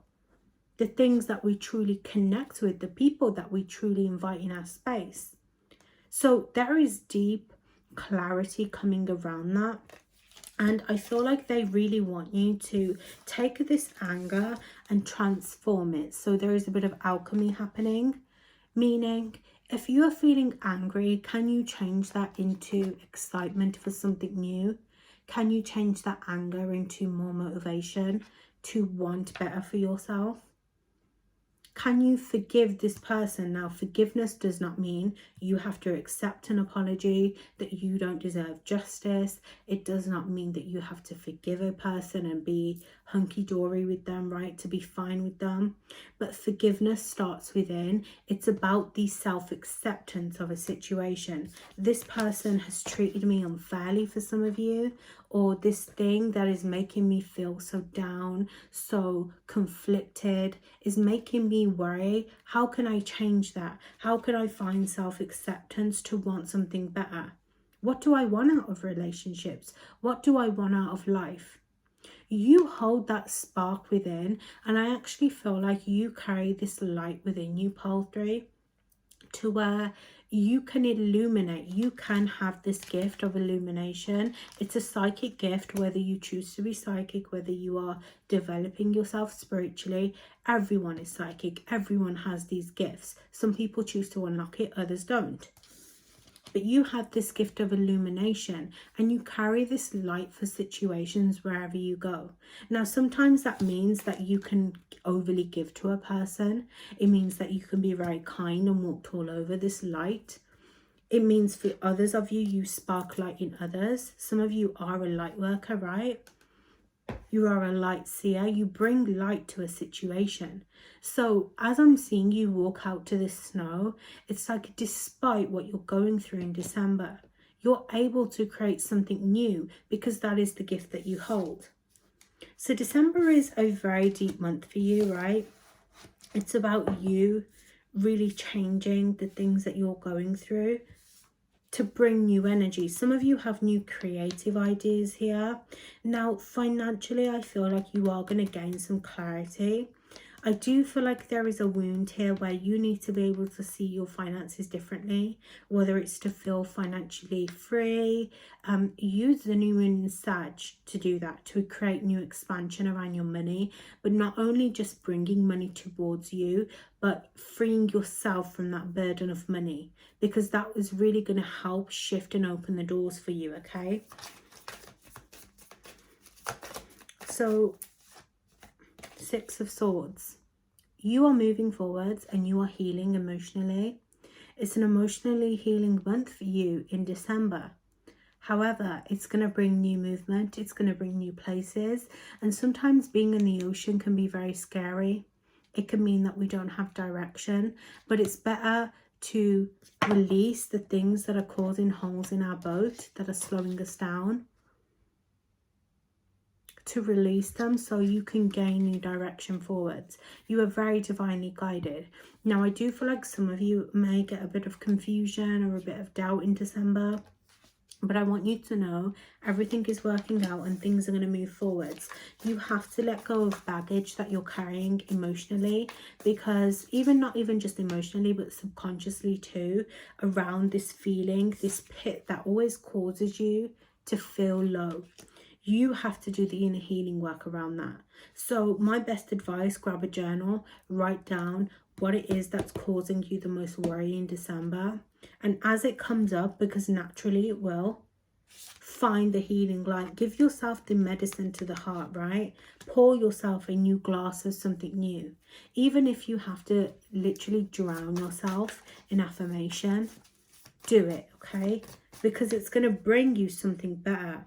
the things that we truly connect with, the people that we truly invite in our space. So there is deep clarity coming around that. And I feel like they really want you to take this anger and transform it. So there is a bit of alchemy happening, meaning if you are feeling angry, can you change that into excitement for something new? Can you change that anger into more motivation to want better for yourself? Can you forgive this person? Now, forgiveness does not mean you have to accept an apology, that you don't deserve justice. It does not mean that you have to forgive a person and be hunky-dory with them, right? To be fine with them. But forgiveness starts within. It's about the self-acceptance of a situation. This person has treated me unfairly for some of you, or this thing that is making me feel so down, so conflicted, is making me worry. How can I change that? How can I find self-acceptance to want something better? What do I want out of relationships? What do I want out of life? You hold that spark within, and I actually feel like you carry this light within you, pole 3, to where you can illuminate. You can have this gift of illumination. It's a psychic gift, whether you choose to be psychic, whether you are developing yourself spiritually. Everyone is psychic. Everyone has these gifts. Some people choose to unlock it, others don't. But you have this gift of illumination, and you carry this light for situations wherever you go. Now, sometimes that means that you can overly give to a person. It means that you can be very kind and walked all over this light. It means for others of you, you spark light in others. Some of you are a light worker, right? You are a light seer. You bring light to a situation. So as I'm seeing you walk out to this snow, it's like despite what you're going through in December, you're able to create something new because that is the gift that you hold. So December is a very deep month for you, right? It's about you really changing the things that you're going through to bring new energy. Some of you have new creative ideas here. Now, financially, I feel like you are going to gain some clarity. I do feel like there is a wound here where you need to be able to see your finances differently, whether it's to feel financially free. Use the new moon in Sag to do that, to create new expansion around your money, but not only just bringing money towards you, but freeing yourself from that burden of money, because that is really going to help shift and open the doors for you, okay? So, 6 of Swords. You are moving forwards and you are healing emotionally. It's an emotionally healing month for you in December. However, it's going to bring new movement. It's going to bring new places. And sometimes being in the ocean can be very scary. It can mean that we don't have direction. But it's better to release the things that are causing holes in our boat, that are slowing us down, to release them so you can gain new direction forwards. You are very divinely guided. Now, I do feel like some of you may get a bit of confusion or a bit of doubt in December, but I want you to know everything is working out and things are going to move forwards. You have to let go of baggage that you're carrying emotionally, because not even just emotionally, but subconsciously too, around this feeling, this pit that always causes you to feel low. You have to do the inner healing work around that. So my best advice, grab a journal, write down what it is that's causing you the most worry in December. And as it comes up, because naturally it will, find the healing light. Give yourself the medicine to the heart, right? Pour yourself a new glass of something new. Even if you have to literally drown yourself in affirmation, do it, okay? Because it's going to bring you something better.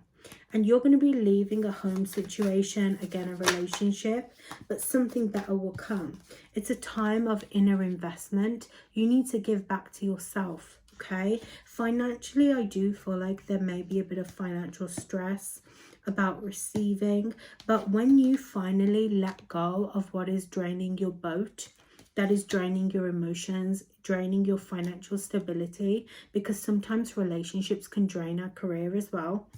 And you're going to be leaving a home situation, again, a relationship, but something better will come. It's a time of inner investment. You need to give back to yourself, okay? Financially, I do feel like there may be a bit of financial stress about receiving, but when you finally let go of what is draining your boat, that is draining your emotions, draining your financial stability, because sometimes relationships can drain our career as well,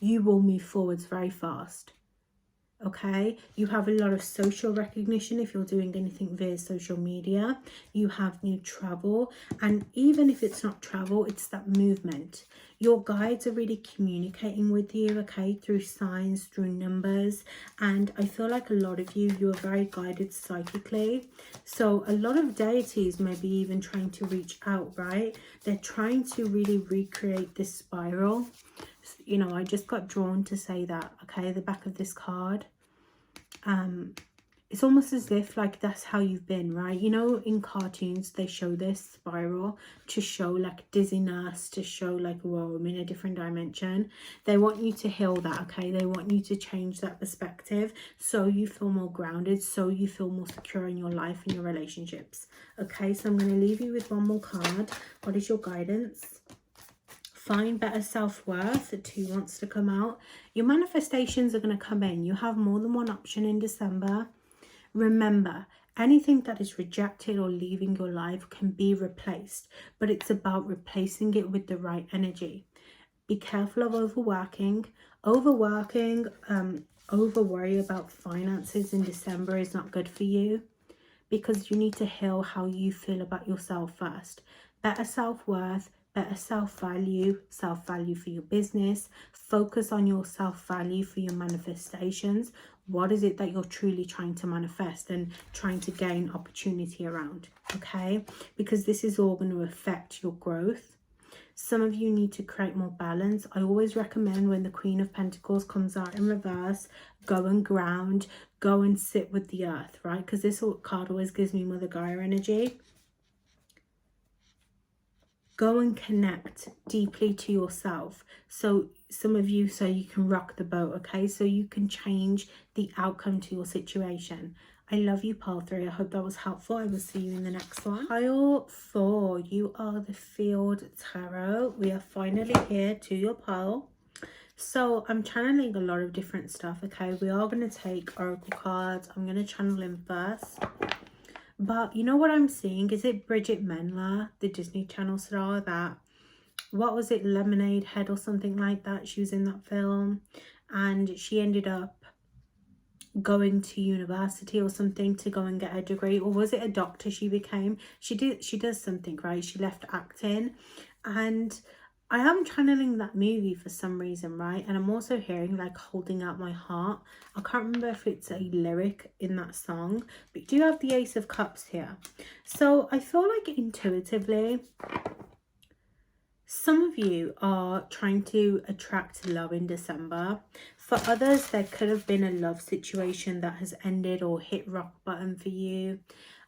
you will move forwards very fast, okay? You have a lot of social recognition if you're doing anything via social media. You have new travel, and even if it's not travel, it's that movement. Your guides are really communicating with you, okay, through signs, through numbers, and I feel like a lot of you are very guided psychically. So a lot of deities may be even trying to reach out, right? They're trying to really recreate this spiral. You know, I just got drawn to say that, okay? The back of this card, it's almost as if like that's how you've been, right? You know, in cartoons they show this spiral to show like dizziness, to show like, whoa, I'm in a different dimension. They want you to heal that, okay? They want you to change that perspective so you feel more grounded, so you feel more secure in your life and your relationships, okay? So I'm going to leave you with one more card. What is your guidance? Find better self-worth. The 2 wants to come out. Your manifestations are going to come in. You have more than one option in December. Remember, anything that is rejected or leaving your life can be replaced, but it's about replacing it with the right energy. Be careful of overworking. Overworking, over worry about finances in December is not good for you, because you need to heal how you feel about yourself first. Better self-worth, better self-value for your business. Focus on your self-value for your manifestations. What is it that you're truly trying to manifest and trying to gain opportunity around, okay? Because this is all going to affect your growth. Some of you need to create more balance. I always recommend when the Queen of Pentacles comes out in reverse, go and ground, go and sit with the earth, right? Because this card always gives me Mother Gaia energy. Go and connect deeply to yourself. So some of you, so you can rock the boat, okay? So you can change the outcome to your situation. I love you, pile 3. I hope that was helpful. I will see you in the next one. Pile 4, you are the Field Tarot. We are finally here to your pile. So I'm channeling a lot of different stuff, okay? We are going to take oracle cards. I'm going to channel in first. But you know what I'm seeing? Is it Bridget Mendler, the Disney Channel star that, what was it, Lemonade Head or something like that? She was in that film and she ended up going to university or something to go and get a degree, or was it a doctor she became? She does something, right? She left acting, and I am channeling that movie for some reason, right? And I'm also hearing like Holding Out My Heart. I can't remember if it's a lyric in that song, but you do have the Ace of Cups here. So I feel like intuitively some of you are trying to attract love in December. For others, there could have been a love situation that has ended or hit rock bottom for you.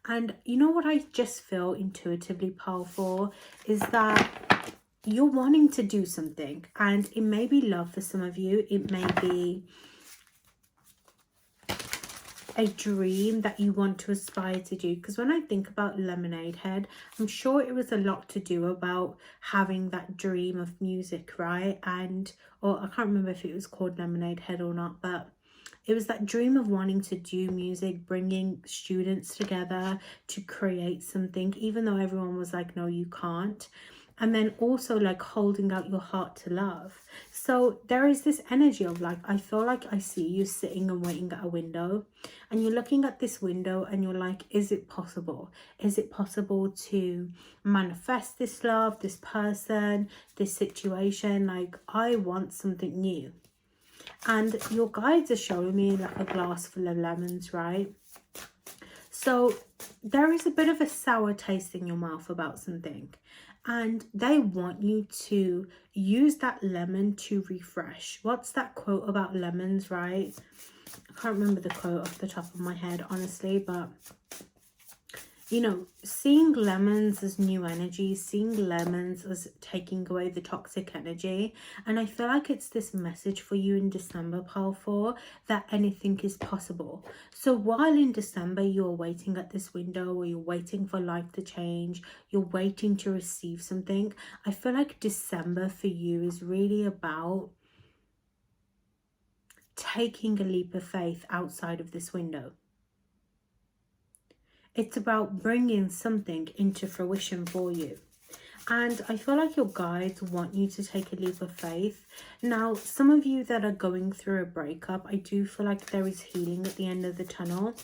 And you know what I just feel intuitively powerful is that you're wanting to do something. And it may be love for some of you. It may be a dream that you want to aspire to do. Because when I think about Lemonade Head, I'm sure it was a lot to do about having that dream of music, right? And, or I can't remember if it was called Lemonade Head or not, but it was that dream of wanting to do music, bringing students together to create something, even though everyone was like, no, you can't. And then also like holding out your heart to love. So there is this energy of like, I feel like I see you sitting and waiting at a window, and you're looking at this window and you're like, is it possible? Is it possible to manifest this love, this person, this situation? Like, I want something new. And your guides are showing me like a glass full of lemons, right? So there is a bit of a sour taste in your mouth about something, and they want you to use that lemon to refresh. What's that quote about lemons, right? I can't remember the quote off the top of my head, honestly, but you know, seeing lemons as new energy, seeing lemons as taking away the toxic energy. And I feel like it's this message for you in December, pile 4, that anything is possible. So while in December you're waiting at this window, or you're waiting for life to change, you're waiting to receive something, I feel like December for you is really about taking a leap of faith outside of this window. It's about bringing something into fruition for you. And I feel like your guides want you to take a leap of faith. Now, some of you that are going through a breakup, I do feel like there is healing at the end of the tunnel.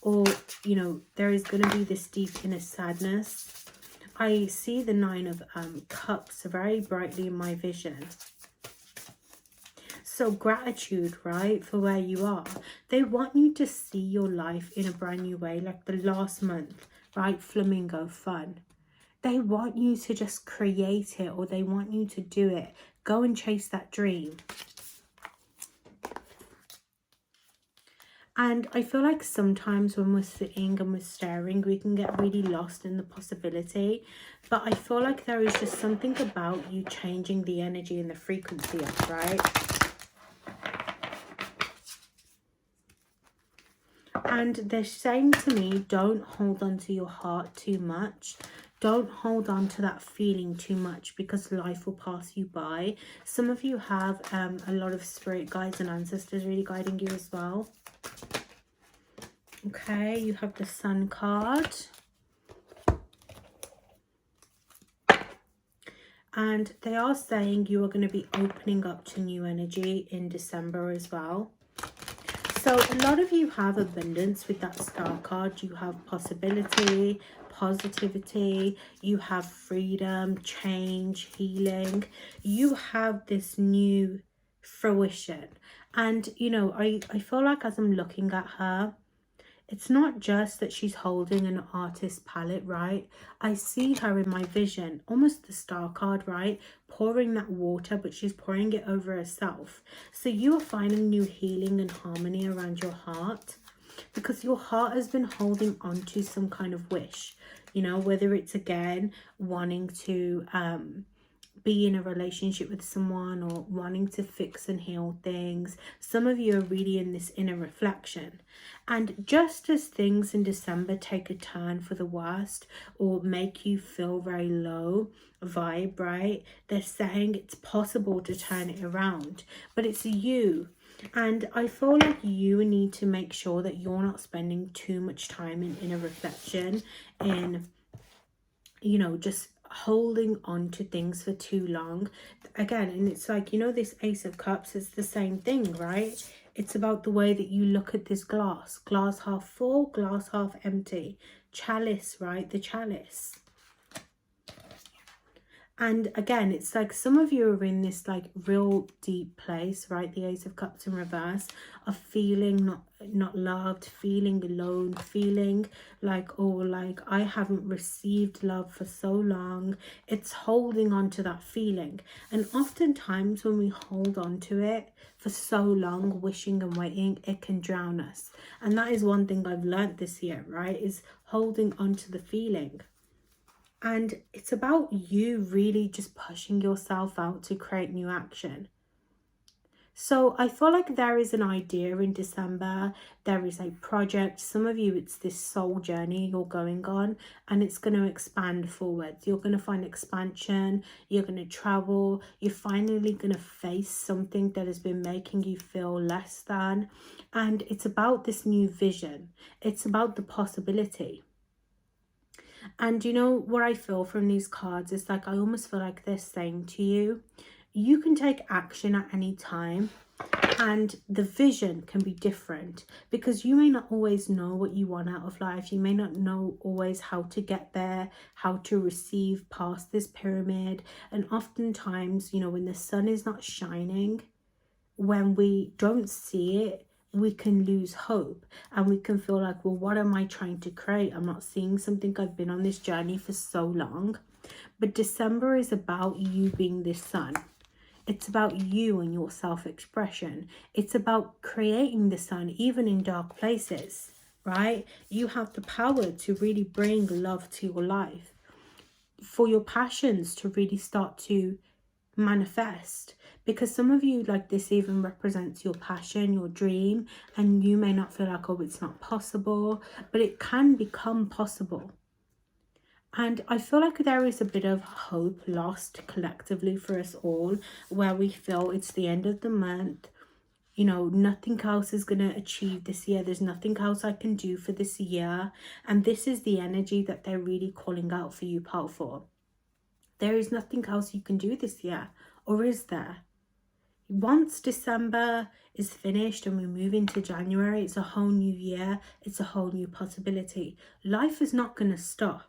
Or, you know, there is going to be this deep inner sadness. I see the 9 of Cups very brightly in my vision. So gratitude, right, for where you are. They want you to see your life in a brand new way, like the last month, right? Flamingo fun. They want you to just create it, or they want you to do it. Go and chase that dream. And I feel like sometimes when we're sitting and we're staring, we can get really lost in the possibility. But I feel like there is just something about you changing the energy and the frequency up, right? And they're saying to me, don't hold on to your heart too much. Don't hold on to that feeling too much, because life will pass you by. Some of you have a lot of spirit guides and ancestors really guiding you as well. Okay, you have the Sun card. And they are saying you are going to be opening up to new energy in December as well. So a lot of you have abundance with that star card. You have possibility, positivity, you have freedom, change, healing. You have this new fruition. And, you know, I feel like as I'm looking at her, it's not just that she's holding an artist palette, right? I see her in my vision, almost the star card, right? Pouring that water, but she's pouring it over herself. So you are finding new healing and harmony around your heart, because your heart has been holding on to some kind of wish, you know, whether it's again wanting to be in a relationship with someone or wanting to fix and heal things. Some of you are really in this inner reflection. And just as things in December take a turn for the worst or make you feel very low vibe, right? They're saying it's possible to turn it around, but it's you. And I feel like you need to make sure that you're not spending too much time in inner reflection, in, you know, just holding on to things for too long again. And it's like, you know, this Ace of Cups is the same thing, right? It's about the way that you look at this glass half full, glass half empty, chalice, right? The chalice. And again, it's like some of you are in this like real deep place, right? The Ace of Cups in reverse, of feeling not loved, feeling alone, feeling like, oh, like I haven't received love for so long. It's holding on to that feeling. And oftentimes when we hold on to it for so long, wishing and waiting, it can drown us. And that is one thing I've learned this year, right? Is holding on to the feeling. And it's about you really just pushing yourself out to create new action. So I feel like there is an idea in December. There is a project. Some of you, it's this soul journey you're going on, and it's going to expand forwards. You're going to find expansion. You're going to travel. You're finally going to face something that has been making you feel less than. And it's about this new vision. It's about the possibility. And you know what I feel from these cards is like, I almost feel like they're saying to you, you can take action at any time, and the vision can be different, because you may not always know what you want out of life. You may not know always how to get there, how to receive past this pyramid. And oftentimes, you know, when the sun is not shining, when we don't see it, we can lose hope, and we can feel like, well, what am I trying to create? I'm not seeing something. I've been on this journey for so long. But December is about you being this sun. It's about you and your self-expression. It's about creating the sun even in dark places, right? You have the power to really bring love to your life, for your passions to really start to manifest. Because some of you, like, this even represents your passion, your dream, and you may not feel like, oh, it's not possible, but it can become possible. And I feel like there is a bit of hope lost collectively for us all, where we feel it's the end of the month, you know, nothing else is going to achieve this year. There's nothing else I can do for this year. And this is the energy that they're really calling out for you, Part 4. There is nothing else you can do this year, or is there? Once December is finished and we move into January, it's a whole new year. It's a whole new possibility. Life is not going to stop.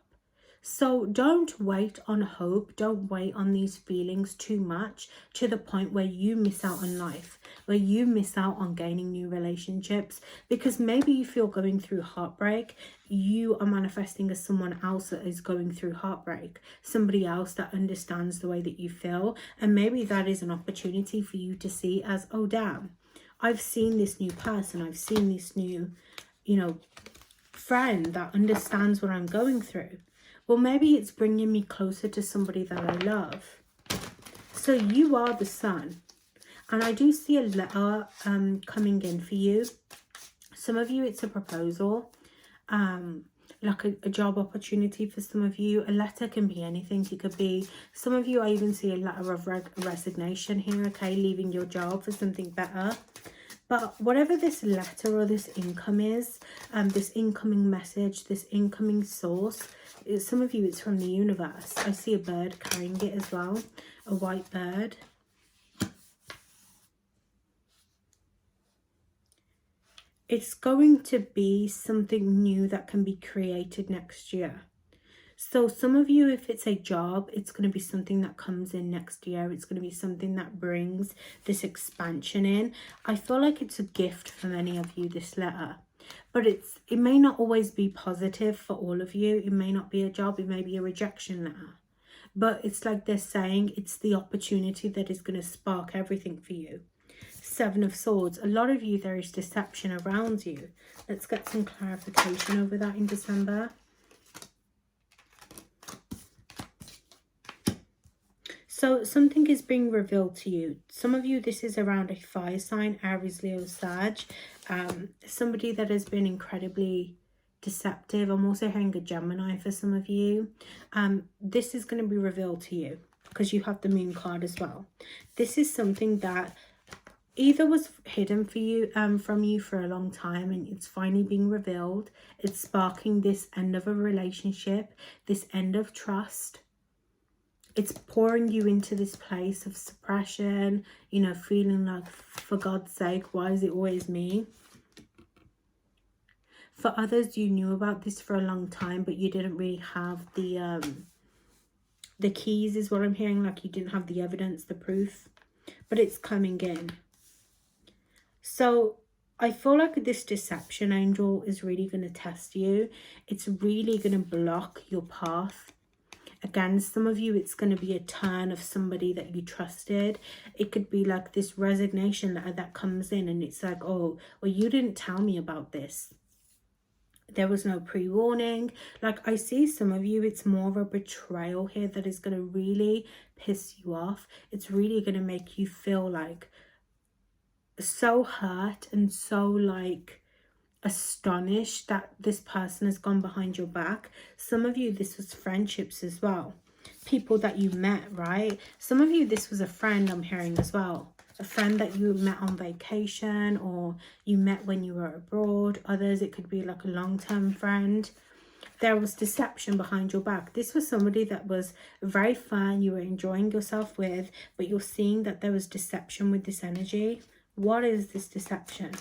So don't wait on hope. Don't wait on these feelings too much to the point where you miss out on life, where you miss out on gaining new relationships, because maybe you feel going through heartbreak. You are manifesting as someone else that is going through heartbreak, somebody else that understands the way that you feel. And maybe that is an opportunity for you to see as, oh, damn, I've seen this new person. I've seen this new, you know, friend that understands what I'm going through. Well, maybe it's bringing me closer to somebody that I love. So you are the sun. And I do see a letter coming in for you. Some of you, it's a proposal, like a job opportunity for some of you. A letter can be anything. It could be, some of you, I even see a letter of resignation here, okay, leaving your job for something better. But whatever this letter or this income is, this incoming message, this incoming source, some of you, it's from the universe. I see a bird carrying it as well, a white bird. It's going to be something new that can be created next year. So some of you, if it's a job, it's going to be something that comes in next year. It's going to be something that brings this expansion in. I feel like it's a gift for many of you, this letter. But it may not always be positive for all of you. It may not be a job. It may be a rejection letter. But it's like they're saying it's the opportunity that is going to spark everything for you. Seven of Swords. A lot of you, there is deception around you. Let's get some clarification over that in December. So something is being revealed to you. Some of you, this is around a fire sign, Aries, Leo, Sag. Somebody that has been incredibly deceptive. I'm also hearing a Gemini for some of you. This is going to be revealed to you because you have the Moon card as well. This is something that either was hidden for you, from you for a long time, and it's finally being revealed. It's sparking this end of a relationship, this end of trust. It's pouring you into this place of suppression, you know, feeling like, for God's sake, why is it always me? For others, you knew about this for a long time, but you didn't really have the keys, is what I'm hearing. Like, you didn't have the evidence, the proof, but it's coming in. So I feel like this deception angel is really going to test you. It's really going to block your path. Again, some of you, it's going to be a turn of somebody that you trusted. It could be like this resignation that comes in, and it's like, oh, well, you didn't tell me about this. There was no pre-warning. Like, I see some of you, it's more of a betrayal here that is going to really piss you off. It's really going to make you feel like so hurt and so like astonished that this person has gone behind your back. Some of you, this was friendships as well. People that you met, right? Some of you, this was a friend, I'm hearing as well. A friend that you met on vacation, or you met when you were abroad. Others, it could be like a long-term friend. There was deception behind your back. This was somebody that was very fun, you were enjoying yourself with, but you're seeing that there was deception with this energy. What is this deception?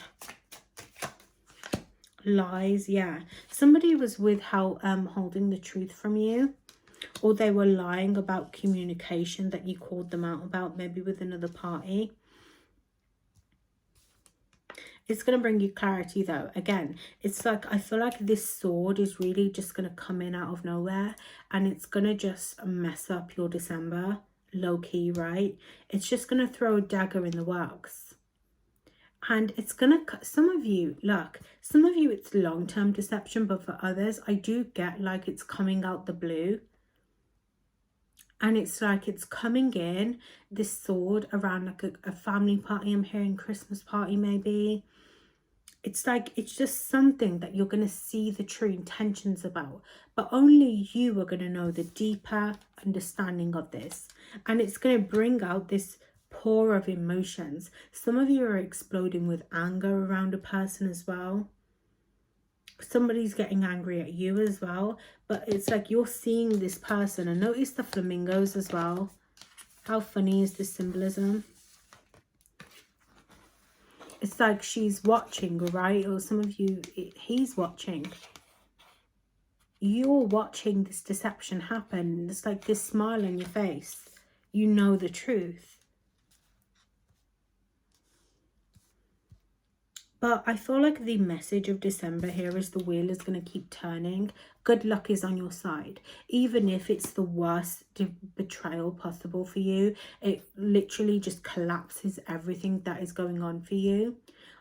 Lies, yeah. Somebody was holding the truth from you, or they were lying about communication that you called them out about, maybe with another party. It's going to bring you clarity though. Again, it's like, I feel like this sword is really just going to come in out of nowhere, and it's going to just mess up your December, low-key, right? It's just going to throw a dagger in the works. And it's going to, some of you, look, some of you, it's long-term deception, but for others, I do get like it's coming out the blue. And it's like it's coming in, this sword, around like a family party. I'm hearing Christmas party maybe. It's like, it's just something that you're going to see the true intentions about. But only you are going to know the deeper understanding of this. And it's going to bring out this pour of emotions. Some of you are exploding with anger around a person as well. Somebody's getting angry at you as well, but it's like you're seeing this person. And notice the flamingos as well. How funny is this symbolism? It's like she's watching, right? Or some of you, he's watching. You're watching this deception happen. It's like this smile on your face. You know the truth. But I feel like the message of December here is the wheel is going to keep turning. Good luck is on your side. Even if it's the worst betrayal possible for you, it literally just collapses everything that is going on for you.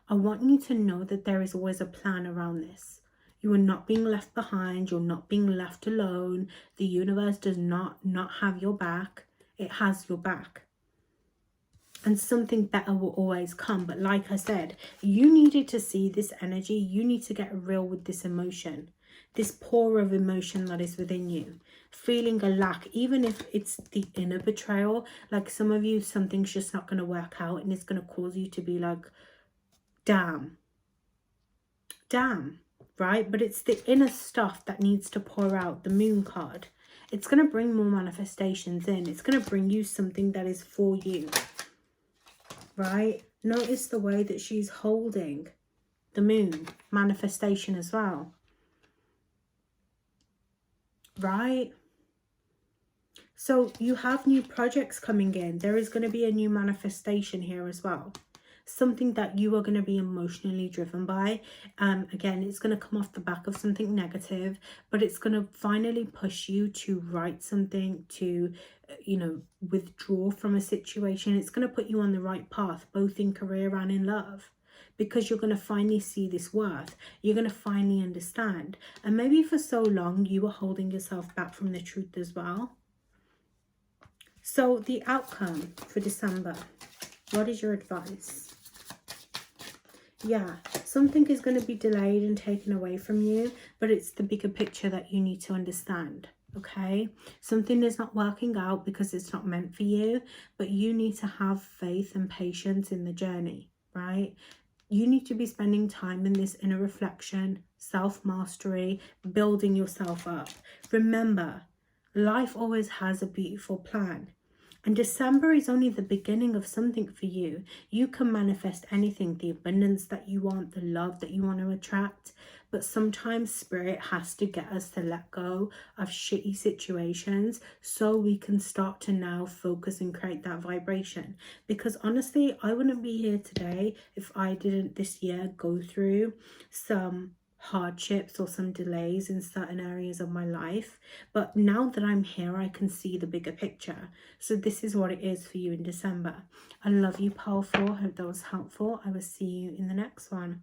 I want you to know that there is always a plan around this. You are not being left behind. You're not being left alone. The universe does not have your back. It has your back. And something better will always come. But like I said, you needed to see this energy. You need to get real with this emotion, this pour of emotion that is within you, feeling a lack, even if it's the inner betrayal. Like some of you, something's just not going to work out, and it's going to cause you to be like, damn. right? But it's the inner stuff that needs to pour out, the moon card. It's going to bring more manifestations in. It's going to bring you something that is for you, right? Notice the way that she's holding the moon, manifestation as well, right? So you have new projects coming in. There is going to be a new manifestation here as well. Something that you are going to be emotionally driven by. Again, it's going to come off the back of something negative, but it's going to finally push you to write something, to, withdraw from a situation. It's going to put you on the right path, both in career and in love, because you're going to finally see this worth. You're going to finally understand. And maybe for so long, you were holding yourself back from the truth as well. So the outcome for December, what is your advice? Yeah, something is going to be delayed and taken away from you, but it's the bigger picture that you need to understand, okay? Something is not working out because it's not meant for you, but you need to have faith and patience in the journey, right? You need to be spending time in this inner reflection, self-mastery, building yourself up. Remember, life always has a beautiful plan. And December is only the beginning of something for you. You can manifest anything, the abundance that you want, the love that you want to attract. But sometimes spirit has to get us to let go of shitty situations so we can start to now focus and create that vibration. Because honestly, I wouldn't be here today if I didn't this year go through some hardships or some delays in certain areas of my life. But now that I'm here, I can see the bigger picture. So this is what it is for you in December. I love you, powerful. Hope that was helpful. I will see you in the next one.